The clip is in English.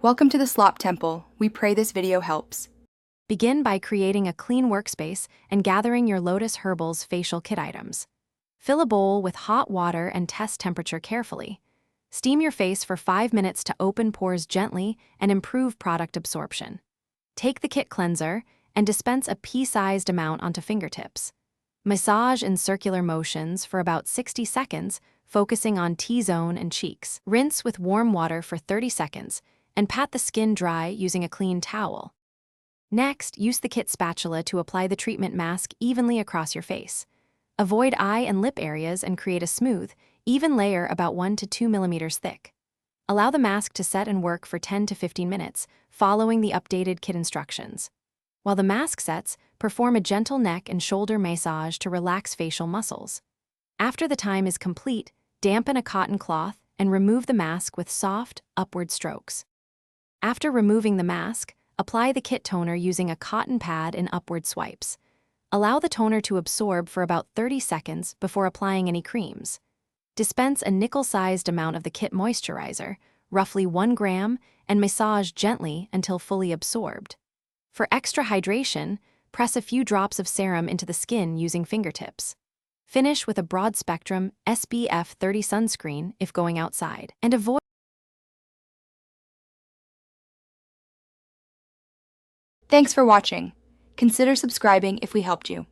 Welcome to the Slop Temple. We pray this video helps. Begin by creating a clean workspace and gathering your Lotus Herbals Facial Kit items. Fill a bowl with hot water and test temperature carefully. Steam your face for 5 minutes to open pores gently and improve product absorption. Take the kit cleanser and dispense a pea-sized amount onto fingertips. Massage in circular motions for about 60 seconds, focusing on T-zone and cheeks. Rinse with warm water for 30 seconds and pat the skin dry using a clean towel. Next, use the kit spatula to apply the treatment mask evenly across your face. Avoid eye and lip areas and create a smooth, even layer about 1 to 2 millimeters thick. Allow the mask to set and work for 10 to 15 minutes, following the updated kit instructions. While the mask sets, perform a gentle neck and shoulder massage to relax facial muscles. After the time is complete, dampen a cotton cloth and remove the mask with soft, upward strokes. After removing the mask, apply the kit toner using a cotton pad in upward swipes. Allow the toner to absorb for about 30 seconds before applying any creams. Dispense a nickel-sized amount of the kit moisturizer, roughly 1 gram, and massage gently until fully absorbed. For extra hydration, press a few drops of serum into the skin using fingertips. Finish with a broad-spectrum SPF 30 sunscreen if going outside, and avoid. Thanks for watching. Consider subscribing if we helped you.